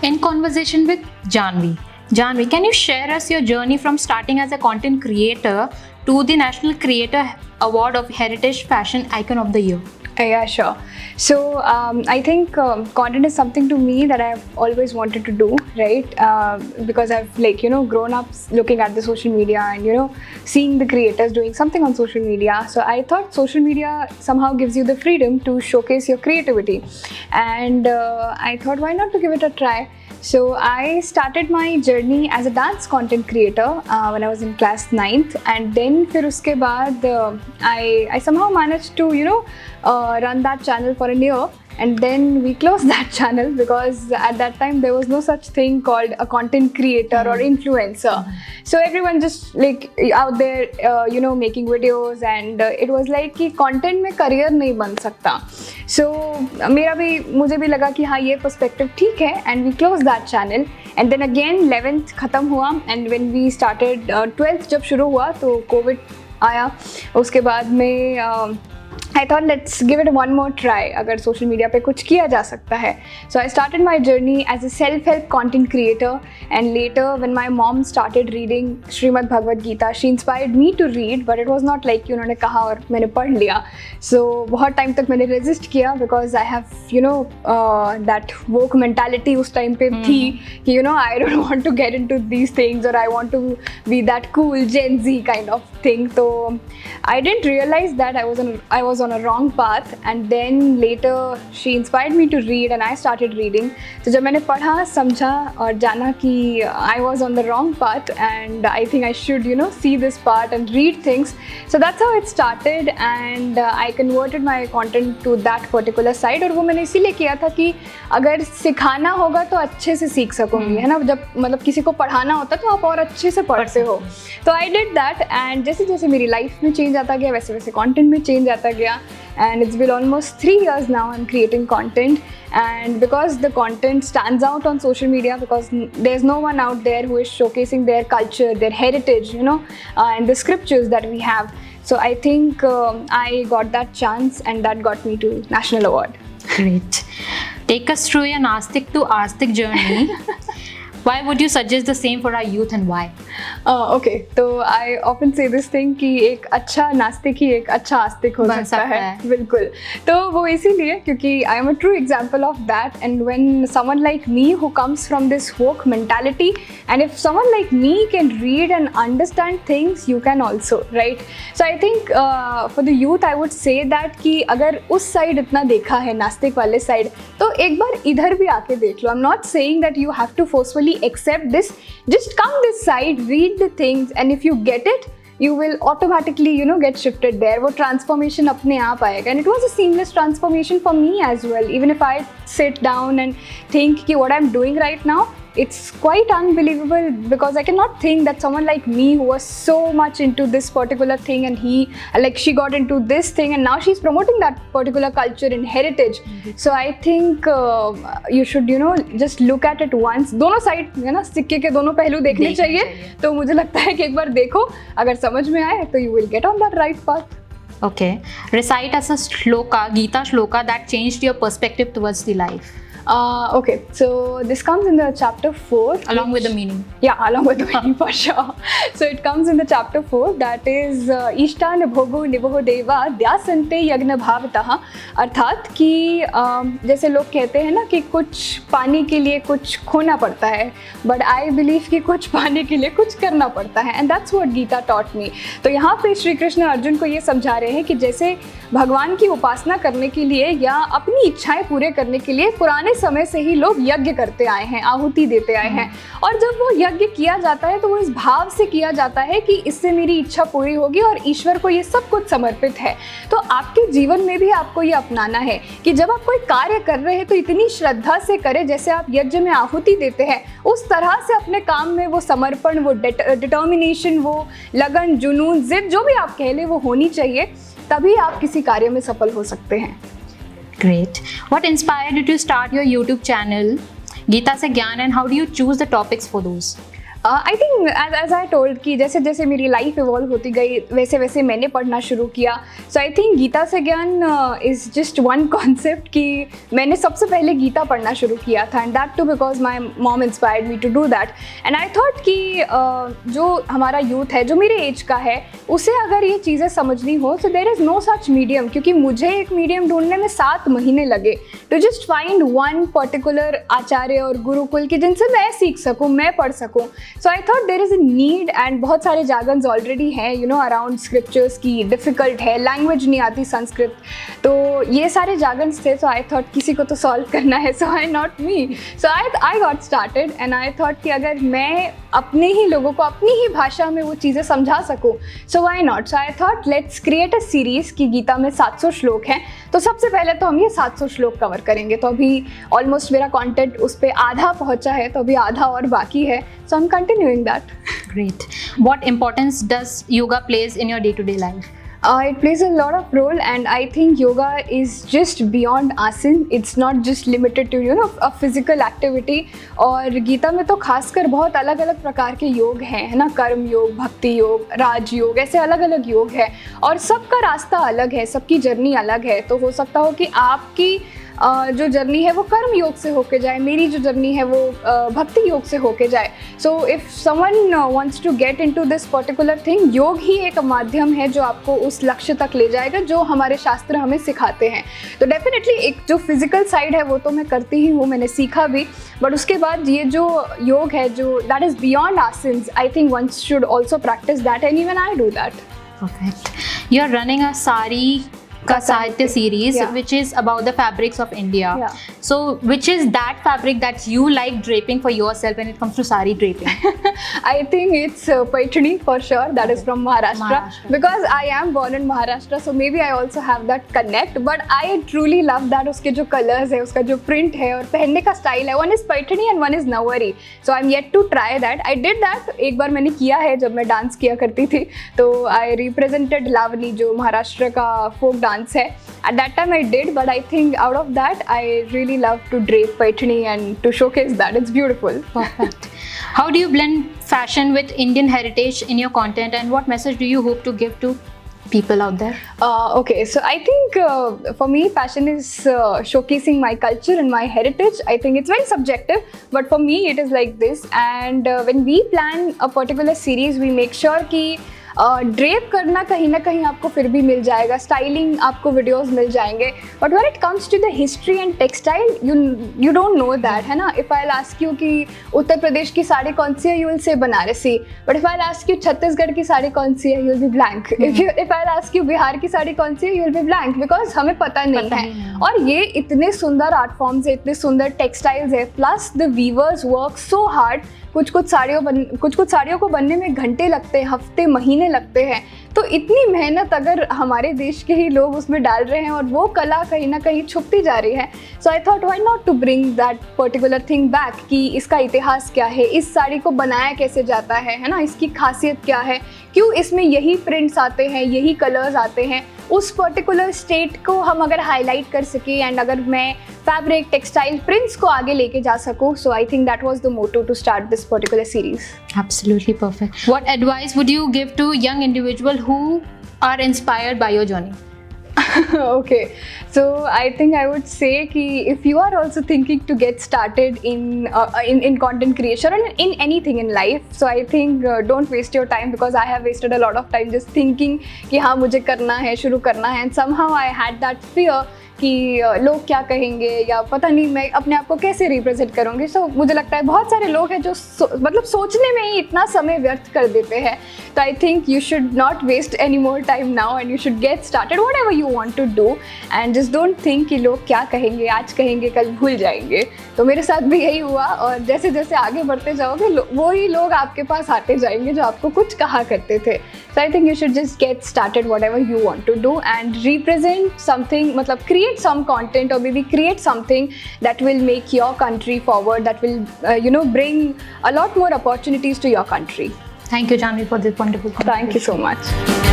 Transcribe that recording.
In conversation with Janvi. Janvi, can you share us your journey from starting as a content creator to the National Creator Award of Heritage Fashion Icon of the Year? Yeah, sure. So I think content is something to me that I've always wanted to do, right? Because I've grown up looking at the social media and seeing the creators doing something on social media. So I thought social media somehow gives you the freedom to showcase your creativity, and I thought, why not to give it a try? So I started my journey as a dance content creator when I was in class 9th, and then फिर उसके बाद I somehow managed to run that channel for a year, and then we closed that channel because at that time there was no such thing called a content creator or influencer. So everyone just like out there making videos, and it was like कि content में career नहीं बन सकता. So मुझे भी लगा कि हाँ ये perspective ठीक है, and we closed that channel. And then again 11th ख़त्म हुआ, and when we started 12th जब शुरू हुआ तो COVID आया. उसके बाद में I thought let's give it one more try अगर social media पे कुछ किया जा सकता है. So I started my journey as a self-help content creator, and later when my mom started reading Srimad Bhagavad Gita, she inspired me to read, but it was not like उन्होंने कहा और मैंने पढ़ लिया. So बहुत time तक मैंने resist किया because I have that woke mentality उस time पे थी कि I don't want to get into these things, or I want to be that cool Gen Z kind of thing. So I didn't realize that I was on a wrong path, and then later she inspired me to read and I started reading. So जब मैंने पढ़ा, समझा और जाना कि I was on the wrong path and I think I should see this part and read things. So that's how it started, and I converted my content to that particular side. और वो मैंने इसीलिए किया था कि अगर सिखाना होगा तो अच्छे से सीख सकूँगी, है ना. जब मतलब किसी को पढ़ाना होता तो आप और अच्छे से पढ़ते हो. तो I did that, and जैसे जैसे मेरी लाइफ में चेंज आता गया वैसे वैसे कंटेंट में चेंज आता गया. And it's been almost 3 years now I'm creating content, and because the content stands out on social media, because there's no one out there who is showcasing their culture, their heritage, and the scriptures that we have. So I think I got that chance, and that got me to National Award. Great. Take us through your Nastik to Astik journey. Why would you suggest the same for our youth, and why? Okay, तो I often say this thing कि एक अच्छा नास्तिक ही एक अच्छा आस्तिक हो सकता है. बिल्कुल. तो वो इसीलिए क्योंकि I am a true example of that, and when someone like me who comes from this woke mentality, and if someone like me can read and understand things, you can also, right? So I think for the youth I would say that कि अगर उस side इतना देखा है नास्तिक वाले side, तो एक बार इधर भी आके देख लो. I'm not saying that you have to forcefully accept this. Just come this side, read the things, and if you get it, you will automatically get shifted there. वो transformation अपने आप आएगा, and it was a seamless transformation for me as well. Even if I sit down and think कि what I'm doing right now, it's quite unbelievable, because I cannot think that someone like me who was so much into this particular thing, and she got into this thing, and now she's promoting that particular culture and heritage. So I think you should just look at it once. दोनों side है ना, सिक्के के दोनों पहलू देखने चाहिए. तो मुझे लगता है कि एक बार देखो, अगर समझ में आए तो you will get on that right path. Okay. Recite us a shloka, Gita shloka that changed your perspective towards the life. Okay, so this comes in the chapter 4. Along with the meaning. Yeah, along with the meaning for sure. So it comes in the chapter 4, that is Ishtan bhogo nivoho deva dyasante yagna bhavatah. अर्थात कि जैसे लोग कहते हैं ना कि कुछ पाने के लिए कुछ खोना पड़ता है, बट आई बिलीव कि कुछ पाने के लिए कुछ करना पड़ता है, and that's what Geeta taught me. तो यहाँ पे श्री कृष्ण अर्जुन को ये समझा रहे हैं कि जैसे भगवान की उपासना करने के लिए या अपनी इच्छाएं पूरे करने के लिए पुराने समय से ही लोग यज्ञ करते आए हैं, आहुति देते आए हैं, और जब वो यज्ञ किया जाता है तो वो इस भाव से किया जाता है कि इससे मेरी इच्छा पूरी होगी और ईश्वर को ये सब कुछ समर्पित है. तो आपके जीवन में भी आपको ये अपनाना है कि जब आप कोई कार्य कर रहे हैं तो इतनी श्रद्धा से करें, जैसे आप यज्ञ में आहुति देते हैं उस तरह से अपने काम में वो समर्पण, वो डिटर्मिनेशन, वो लगन, जुनून, जिद, जो भी आप कह ले वो होनी चाहिए. तभी आप किसी कार्य में सफल हो सकते हैं. Great. What inspired you to start your YouTube channel, Geeta Se Gyan, and how do you choose the topics for those? I think as I told कि जैसे जैसे मेरी लाइफ इवॉल्व होती गई वैसे वैसे मैंने पढ़ना शुरू किया. सो आई थिंक गीता से ज्ञान इज़ जस्ट वन कॉन्सेप्ट कि मैंने सबसे पहले गीता पढ़ना शुरू किया था, and that too because my mom inspired me to do that. And I thought कि जो हमारा यूथ है, जो मेरे एज का है, उसे अगर ये चीज़ें समझनी हो so there is no such medium. क्योंकि मुझे एक मीडियम ढूंढने में 7 महीने लगे to just find one particular acharya और गुरुकुल की जिनसे मैं सीख सकूँ, मैं पढ़ सकूँ. So I thought there is a need, and बहुत सारे जागन्स ऑलरेडी हैं यू नो अराउंड स्क्रिप्चर्स की. डिफ़िकल्ट है, लैंग्वेज नहीं आती संस्कृत, तो ये सारे जागन्स थे. सो आई थॉट किसी को तो सॉल्व करना है, so I not me. So I got started and I thought कि अगर मैं अपने ही लोगों को अपनी ही भाषा में वो चीज़ें समझा सकूँ, so why not. So I thought let's create a series कि गीता में 700 श्लोक हैं, तो सबसे पहले तो हम ये 700 श्लोक कवर करेंगे. तो अभी ऑलमोस्ट मेरा कंटेंट उस पर आधा पहुंचा है, तो अभी आधा और बाकी है. So I am continuing that. Great. What importance does yoga plays in your day-to-day life? It plays a lot of role, and I think yoga is just beyond asan. It's not just limited to a physical activity. और गीता में तो खासकर बहुत अलग अलग प्रकार के योग हैं, है ना. कर्म योग, भक्ति योग, राज योग, ऐसे अलग अलग योग है, और सबका रास्ता अलग है, सबकी जर्नी अलग है. तो हो सकता हो कि आपकी जो जर्नी है वो कर्म योग से होके जाए, मेरी जो जर्नी है वो भक्ति योग से होके जाए. So if someone wants to get into this particular thing, योग ही एक माध्यम है जो आपको उस लक्ष्य तक ले जाएगा जो हमारे शास्त्र हमें सिखाते हैं. तो डेफिनेटली एक जो फिजिकल साइड है वो तो मैं करती ही हूँ, मैंने सीखा भी, बट उसके बाद ये जो योग है जो that is beyond asanas, I think one should also practice that, and even I do that. Perfect. You are running a sari का साहित्य series, Yeah. which is about the fabrics of India. Yeah. So which is that fabric that you like draping for yourself when it comes to sari draping? I think it's Paithani for sure. That is from Maharashtra. Because I am born in Maharashtra, so maybe I also have that connect. But I truly love that उसके जो colors है, उसका जो print है और पहनने का style है. One is Paithani and one is Nawari. So I'm yet to try that. I did that. एक बार मैंने किया है जब मैं डांस किया करती थी. तो I represented Lavani जो महाराष्ट्र का folk dance है. At that time I did, but I think out of that I really love to drape Paithani and to showcase that. It's beautiful. Perfect. How do you blend fashion with Indian heritage in your content, and what message do you hope to give to people out there? Okay, so I think for me fashion is showcasing my culture and my heritage. I think it's very subjective, but for me it is like this. And when we plan a particular series, we make sure कि drape करना कहीं ना कहीं आपको फिर भी मिल जाएगा, styling आपको वीडियोस मिल जाएंगे, but when it comes to the history and textile you don't know that, है ना. इफ़ आई आस्क यू कि उत्तर प्रदेश की साड़ी कौन सी है, you will say Banarasi. But if I ask you Chhattisgarh की साड़ी कौन सी है, you will be blank. If I ask you Bihar की साड़ी कौन सी है, you will be blank, because हमें पता नहीं है. और ये इतने सुंदर आर्ट फॉर्म्स है, इतने सुंदर टेक्सटाइल्स है, plus the weavers work so hard. कुछ कुछ साड़ियों को बनने में घंटे लगते हैं, हफ्ते महीने लगते हैं. तो इतनी मेहनत अगर हमारे देश के ही लोग उसमें डाल रहे हैं और वो कला कहीं ना कहीं छुपती जा रही है. So I thought why not to bring that particular thing back कि इसका इतिहास क्या है, इस साड़ी को बनाया कैसे जाता है ना, इसकी खासियत क्या है, क्यों इसमें यही प्रिंट्स आते हैं, यही कलर्स आते हैं. उस पर्टिकुलर स्टेट को हम अगर हाईलाइट कर सके, एंड अगर मैं फैब्रिक, टेक्सटाइल, प्रिंट्स को आगे लेके जा सकूँ, so I think that was the motto to start this particular series. Absolutely perfect. What advice would you give to young individuals who are inspired by your journey? Okay, so I think I would say कि if you are also thinking to get started in content creation and in anything in life, so I think don't waste your time, because I have wasted a lot of time just thinking कि हाँ मुझे करना है, शुरू करना है, and somehow I had that fear कि लोग क्या कहेंगे या पता नहीं मैं अपने आप को कैसे रिप्रेजेंट करूँगी. सो मुझे लगता है बहुत सारे लोग हैं जो मतलब सोचने में ही इतना समय व्यर्थ कर देते हैं. तो I think you should not waste any more time now, and you should get started whatever you want to do, and just don't think कि लोग क्या कहेंगे, आज कहेंगे कल भूल जाएंगे. तो मेरे साथ भी यही हुआ, और जैसे जैसे आगे बढ़ते जाओगे वही लोग आपके पास आते जाएंगे जो आपको कुछ कहा करते थे. So I think you should just get started whatever you want to do and represent something, मतलब create some content or maybe create something that will make your country forward, that will bring a lot more opportunities to your country. Thank you, Janvi, for this wonderful conversation. Thank you so much.